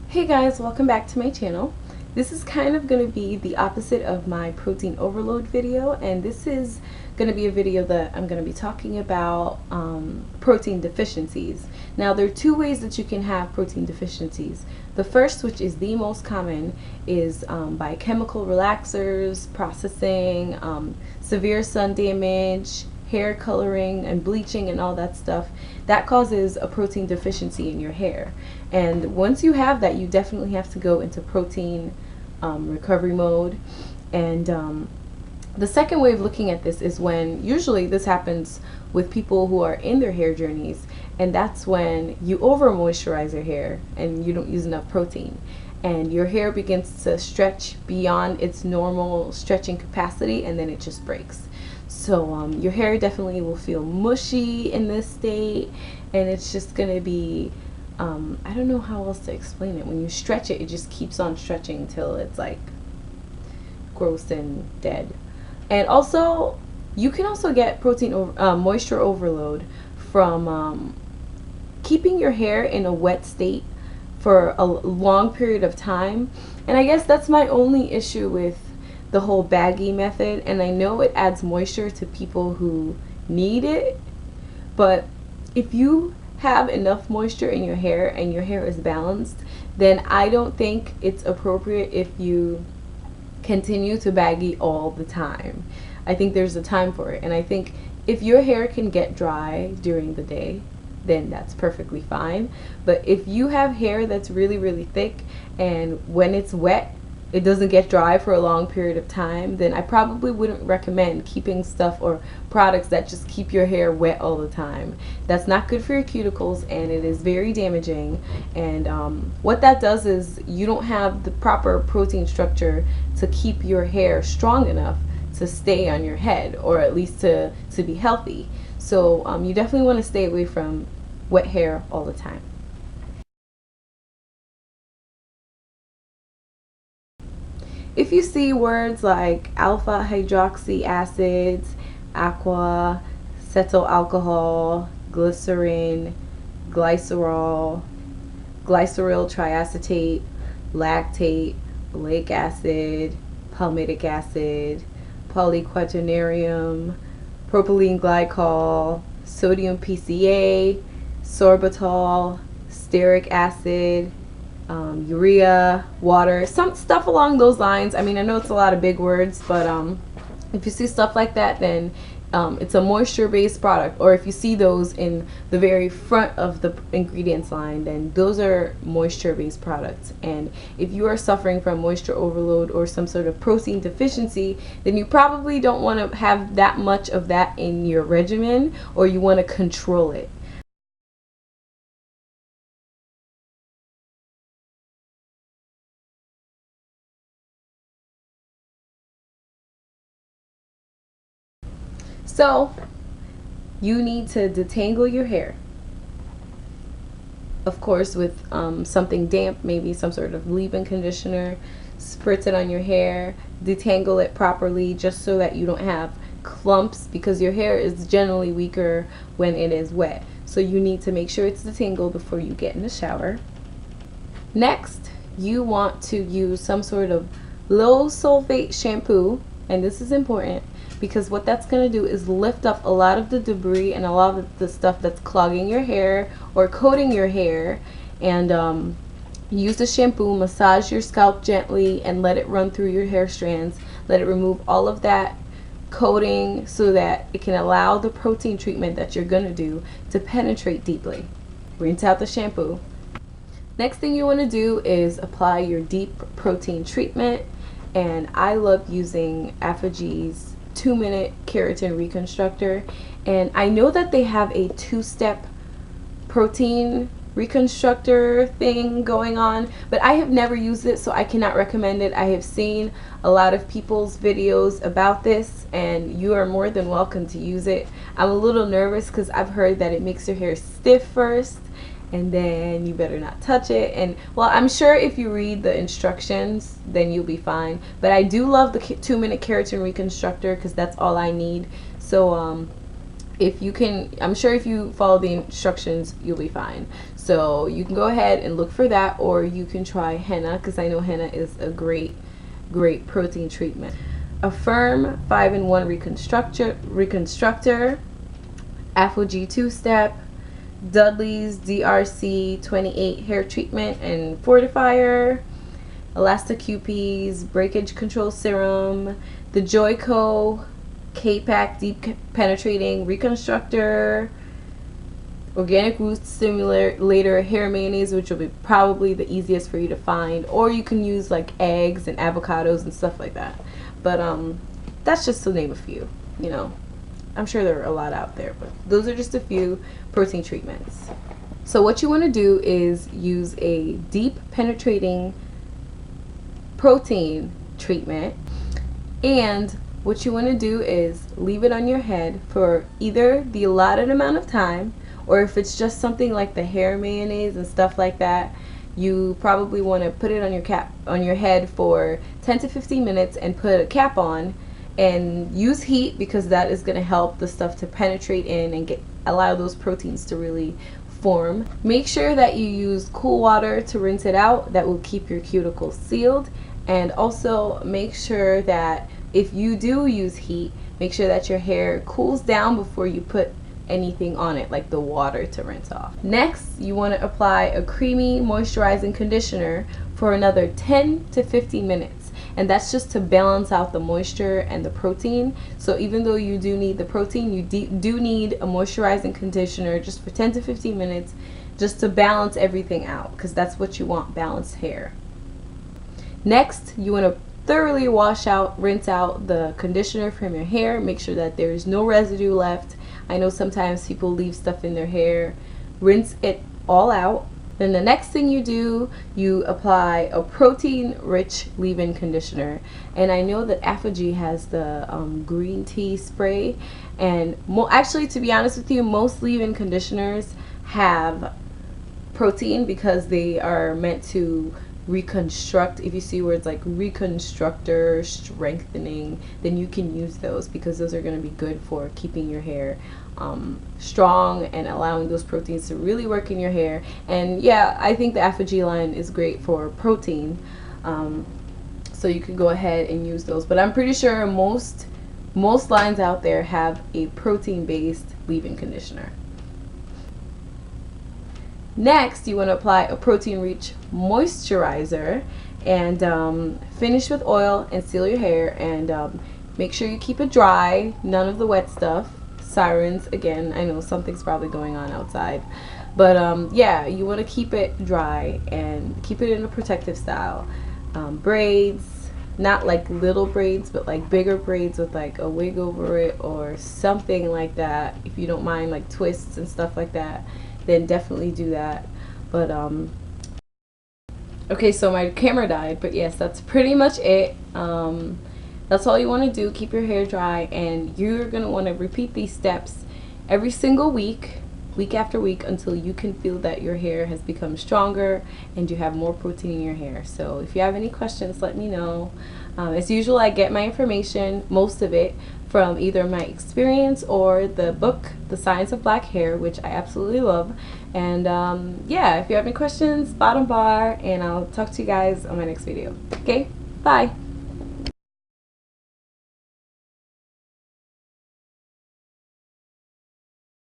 Hey guys, welcome back to my channel. This is kind of going to be the opposite of my protein overload video, and this is going to be a video that I'm going to be talking about protein deficiencies. Now, there are two ways that you can have protein deficiencies. The first, which is the most common, is by chemical relaxers, processing, severe sun damage, hair coloring and bleaching and all that stuff. That causes a protein deficiency in your hair, and once you have that, you definitely have to go into protein recovery mode. And the second way of looking at this is when usually this happens with people who are in their hair journeys, and that's when you over moisturize your hair and you don't use enough protein, and your hair begins to stretch beyond its normal stretching capacity, and then it just breaks. So your hair definitely will feel mushy in this state, and it's just going to be, I don't know how else to explain it. When you stretch it, it just keeps on stretching until it's like gross and dead. And also, you can also get moisture overload from keeping your hair in a wet state for a long period of time. And I guess that's my only issue with the whole baggy method, and I know it adds moisture to people who need it, but if you have enough moisture in your hair and your hair is balanced, then I don't think it's appropriate if you continue to baggy all the time. I think there's a time for it, and I think if your hair can get dry during the day, then that's perfectly fine. But if you have hair that's really thick, and when it's wet it doesn't get dry for a long period of time, then I probably wouldn't recommend keeping stuff or products that just keep your hair wet all the time. That's not good for your cuticles, and it is very damaging. And what that does is you don't have the proper protein structure to keep your hair strong enough to stay on your head, or at least to be healthy. So you definitely want to stay away from wet hair all the time. If you see words like alpha hydroxy acids, aqua, cetyl alcohol, glycerin, glycerol, glyceryl triacetate, lactate, oleic acid, palmitic acid, polyquaternarium, propylene glycol, sodium PCA, sorbitol, stearic acid, urea, water, some stuff along those lines. I mean, I know it's a lot of big words, but if you see stuff like that, then it's a moisture-based product. Or if you see those in the very front of the ingredients line, then those are moisture-based products. And if you are suffering from moisture overload or some sort of protein deficiency, then you probably don't want to have that much of that in your regimen, or you want to control it. So you need to detangle your hair, of course, with something damp, maybe some sort of leave-in conditioner. Spritz it on your hair, detangle it properly, just so that you don't have clumps, because your hair is generally weaker when it is wet. So you need to make sure it's detangled before you get in the shower. Next, you want to use some sort of low sulfate shampoo, and this is important because what that's going to do is lift up a lot of the debris and a lot of the stuff that's clogging your hair or coating your hair. And use the shampoo, massage your scalp gently, and let it run through your hair strands. Let it remove all of that coating so that it can allow the protein treatment that you're going to do to penetrate deeply. Rinse out the shampoo. Next thing you want to do is apply your deep protein treatment, and I love using Aphogie's 2-minute keratin reconstructor. And I know that they have a 2-step protein reconstructor thing going on, but I have never used it, so I cannot recommend it. I have seen a lot of people's videos about this, and you are more than welcome to use it. I'm a little nervous because I've heard that it makes your hair stiff first, and then you better not touch it. And well, I'm sure if you read the instructions, then you'll be fine. But I do love the 2-minute keratin reconstructor because that's all I need. So if you can, I'm sure if you follow the instructions, you'll be fine. So you can go ahead and look for that, or you can try henna, because I know henna is a great protein treatment. Affirm 5-in-1 reconstructor, AphoG 2-step, Dudley's DRC 28 hair treatment and fortifier, Elastaqp's breakage control serum, the Joico K-Pack deep penetrating reconstructor, organic root stimulator hair mayonnaise, which will be probably the easiest for you to find, or you can use like eggs and avocados and stuff like that. But that's just to name a few. You know, I'm sure there are a lot out there, but those are just a few protein treatments. So what you want to do is use a deep penetrating protein treatment, and what you want to do is leave it on your head for either the allotted amount of time, or if it's just something like the hair mayonnaise and stuff like that, you probably want to put it on your head for 10 to 15 minutes and put a cap on, and use heat, because that is going to help the stuff to penetrate in and allow those proteins to really form. Make sure that you use cool water to rinse it out. That will keep your cuticles sealed. And also make sure that if you do use heat, make sure that your hair cools down before you put anything on it, like the water to rinse off. Next, you want to apply a creamy moisturizing conditioner for another 10 to 15 minutes. And that's just to balance out the moisture and the protein. So even though you do need the protein, you do need a moisturizing conditioner just for 10 to 15 minutes, just to balance everything out, because that's what you want, balanced hair. Next, you want to thoroughly rinse out the conditioner from your hair. Make sure that there's no residue left. I know sometimes people leave stuff in their hair. Rinse it all out. Then the next thing you do, you apply a protein-rich leave-in conditioner. And I know that AphoG has the green tea spray. And actually, to be honest with you, most leave-in conditioners have protein, because they are meant to reconstruct. If you see words like reconstructor, strengthening, then you can use those, because those are going to be good for keeping your hair strong and allowing those proteins to really work in your hair. And yeah, I think the AphoG line is great for protein, so you can go ahead and use those. But I'm pretty sure most lines out there have a protein-based leave-in conditioner. Next, you want to apply a protein-rich moisturizer, and finish with oil and seal your hair, and make sure you keep it dry, none of the wet stuff. Sirens, again, I know something's probably going on outside, but yeah, you want to keep it dry and keep it in a protective style. Braids, not like little braids, but like bigger braids with like a wig over it or something like that. If you don't mind like twists and stuff like that, then definitely do that. But okay, so my camera died, but yes, that's pretty much it. That's all you want to do. Keep your hair dry, and you're going to want to repeat these steps every single week after week, until you can feel that your hair has become stronger and you have more protein in your hair. So if you have any questions, let me know. As usual, I get my information, most of it, from either my experience or the book, The Science of Black Hair, which I absolutely love. And yeah, if you have any questions, bottom bar, and I'll talk to you guys on my next video. Okay, bye.